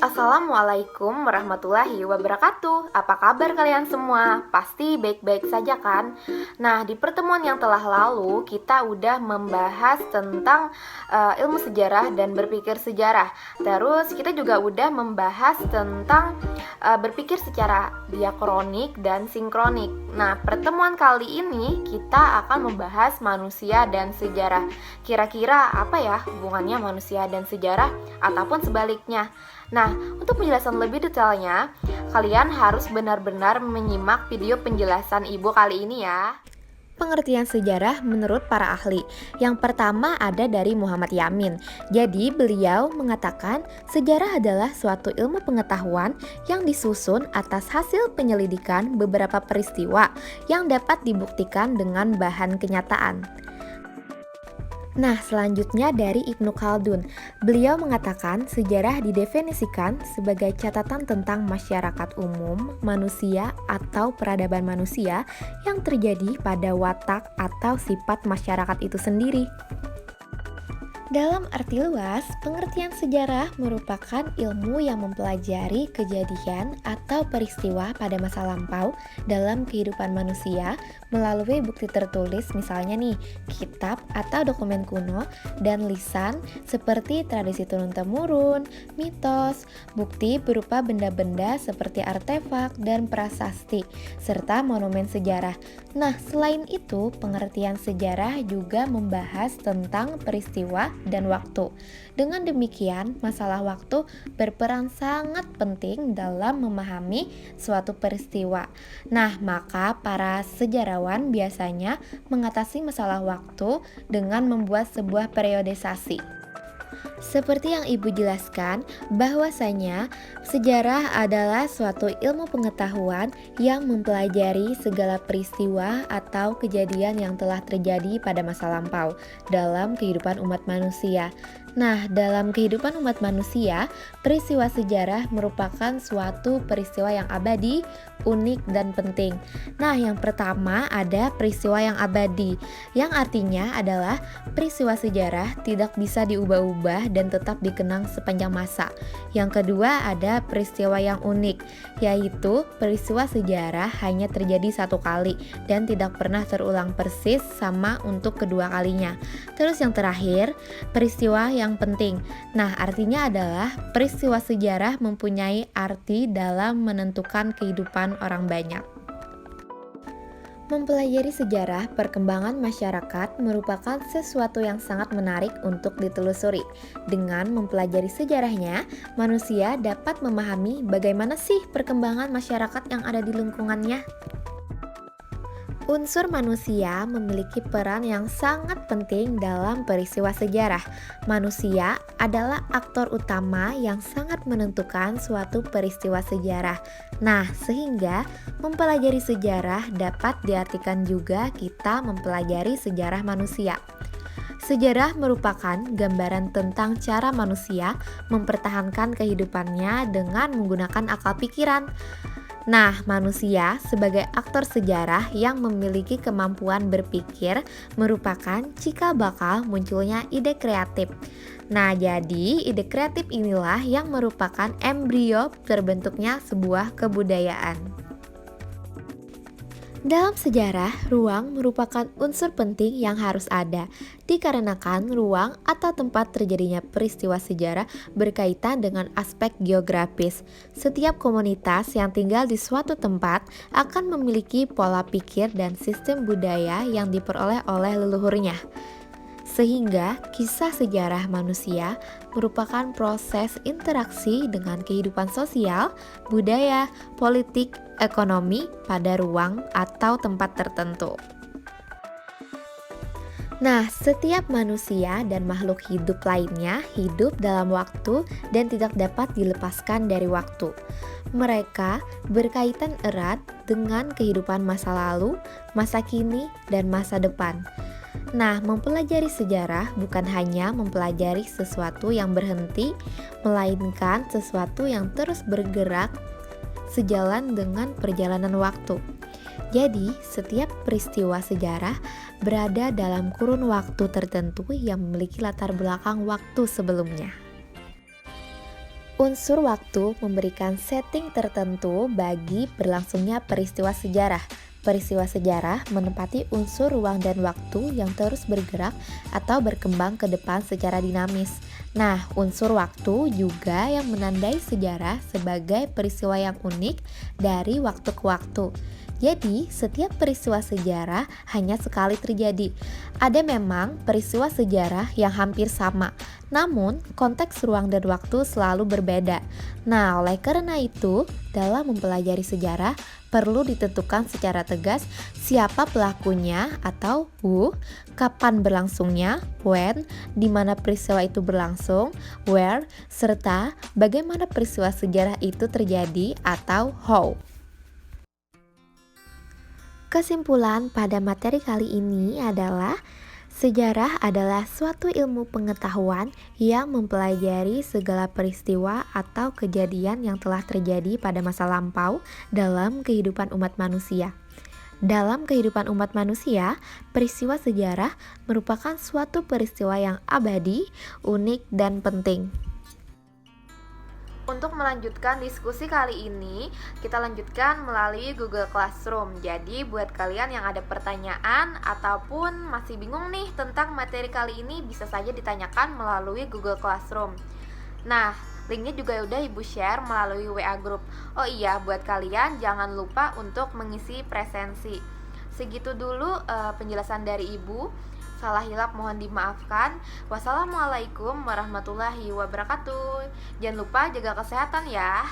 Assalamualaikum warahmatullahi wabarakatuh. Apa kabar kalian semua? Pasti baik-baik saja kan? Nah, di pertemuan yang telah lalu kita udah membahas tentang ilmu sejarah dan berpikir sejarah. Terus kita juga udah membahas tentang berpikir secara diakronik dan sinkronik. Nah, pertemuan kali ini kita akan membahas manusia dan sejarah. Kira-kira apa ya hubungannya manusia dan sejarah ataupun sebaliknya? Nah, untuk penjelasan lebih detailnya, kalian harus benar-benar menyimak video penjelasan Ibu kali ini ya. Pengertian sejarah menurut para ahli. Yang pertama ada dari Muhammad Yamin. Jadi beliau mengatakan sejarah adalah suatu ilmu pengetahuan yang disusun atas hasil penyelidikan beberapa peristiwa yang dapat dibuktikan dengan bahan kenyataan. Nah, selanjutnya dari Ibnu Khaldun. Beliau mengatakan sejarah didefinisikan sebagai catatan tentang masyarakat umum, manusia, atau peradaban manusia yang terjadi pada watak atau sifat masyarakat itu sendiri. Dalam arti luas, pengertian sejarah merupakan ilmu yang mempelajari kejadian atau peristiwa pada masa lampau dalam kehidupan manusia melalui bukti tertulis, misalnya nih, kitab atau dokumen kuno dan lisan seperti tradisi turun-temurun, mitos, bukti berupa benda-benda seperti artefak dan prasasti, serta monumen sejarah. Nah, selain itu, pengertian sejarah juga membahas tentang peristiwa dan waktu. Dengan demikian, masalah waktu berperan sangat penting dalam memahami suatu peristiwa. Nah, maka para sejarawan biasanya mengatasi masalah waktu dengan membuat sebuah periodisasi. Seperti yang Ibu jelaskan, bahwasanya sejarah adalah suatu ilmu pengetahuan yang mempelajari segala peristiwa atau kejadian yang telah terjadi pada masa lampau dalam kehidupan umat manusia. Nah, dalam kehidupan umat manusia, peristiwa sejarah merupakan suatu peristiwa yang abadi, unik, dan penting. Nah, yang pertama ada peristiwa yang abadi, yang artinya adalah peristiwa sejarah tidak bisa diubah-ubah dan tetap dikenang sepanjang masa. Yang kedua ada peristiwa yang unik, yaitu peristiwa sejarah hanya terjadi satu kali dan tidak pernah terulang persis sama untuk kedua kalinya. Terus yang terakhir, peristiwa yang penting. Nah, artinya adalah peristiwa sejarah mempunyai arti dalam menentukan kehidupan orang banyak. Mempelajari sejarah perkembangan masyarakat merupakan sesuatu yang sangat menarik untuk ditelusuri. Dengan mempelajari sejarahnya, manusia dapat memahami bagaimana sih perkembangan masyarakat yang ada di lingkungannya. Unsur manusia memiliki peran yang sangat penting dalam peristiwa sejarah. Manusia adalah aktor utama yang sangat menentukan suatu peristiwa sejarah. Nah, sehingga mempelajari sejarah dapat diartikan juga kita mempelajari sejarah manusia. Sejarah merupakan gambaran tentang cara manusia mempertahankan kehidupannya dengan menggunakan akal pikiran. Nah, manusia sebagai aktor sejarah yang memiliki kemampuan berpikir merupakan cikal bakal munculnya ide kreatif. Nah, jadi ide kreatif inilah yang merupakan embrio terbentuknya sebuah kebudayaan. Dalam sejarah, ruang merupakan unsur penting yang harus ada, dikarenakan ruang atau tempat terjadinya peristiwa sejarah berkaitan dengan aspek geografis. Setiap komunitas yang tinggal di suatu tempat akan memiliki pola pikir dan sistem budaya yang diperoleh oleh leluhurnya. Sehingga kisah sejarah manusia merupakan proses interaksi dengan kehidupan sosial, budaya, politik, ekonomi pada ruang atau tempat tertentu. Nah, setiap manusia dan makhluk hidup lainnya hidup dalam waktu dan tidak dapat dilepaskan dari waktu. Mereka berkaitan erat dengan kehidupan masa lalu, masa kini, dan masa depan. Nah, mempelajari sejarah bukan hanya mempelajari sesuatu yang berhenti, melainkan sesuatu yang terus bergerak sejalan dengan perjalanan waktu. Jadi, setiap peristiwa sejarah berada dalam kurun waktu tertentu yang memiliki latar belakang waktu sebelumnya. Unsur waktu memberikan setting tertentu bagi berlangsungnya peristiwa sejarah. Peristiwa sejarah menempati unsur ruang dan waktu yang terus bergerak atau berkembang ke depan secara dinamis. Nah, unsur waktu juga yang menandai sejarah sebagai peristiwa yang unik dari waktu ke waktu. Jadi, setiap peristiwa sejarah hanya sekali terjadi. Ada memang peristiwa sejarah yang hampir sama, namun konteks ruang dan waktu selalu berbeda. Nah, oleh karena itu, dalam mempelajari sejarah, perlu ditentukan secara tegas siapa pelakunya atau who, kapan berlangsungnya, when, di mana peristiwa itu berlangsung, where, serta bagaimana peristiwa sejarah itu terjadi atau how. Kesimpulan pada materi kali ini adalah sejarah adalah suatu ilmu pengetahuan yang mempelajari segala peristiwa atau kejadian yang telah terjadi pada masa lampau dalam kehidupan umat manusia. Dalam kehidupan umat manusia, peristiwa sejarah merupakan suatu peristiwa yang abadi, unik, dan penting. Untuk melanjutkan diskusi kali ini, kita lanjutkan melalui Google Classroom. Jadi buat kalian yang ada pertanyaan ataupun masih bingung nih tentang materi kali ini, bisa saja ditanyakan melalui Google Classroom. Nah, linknya juga udah Ibu share melalui WA Group. Oh iya, buat kalian jangan lupa untuk mengisi presensi. Segitu dulu penjelasan dari Ibu. Salah hilap mohon dimaafkan. Wassalamualaikum warahmatullahi wabarakatuh. Jangan lupa jaga kesehatan ya.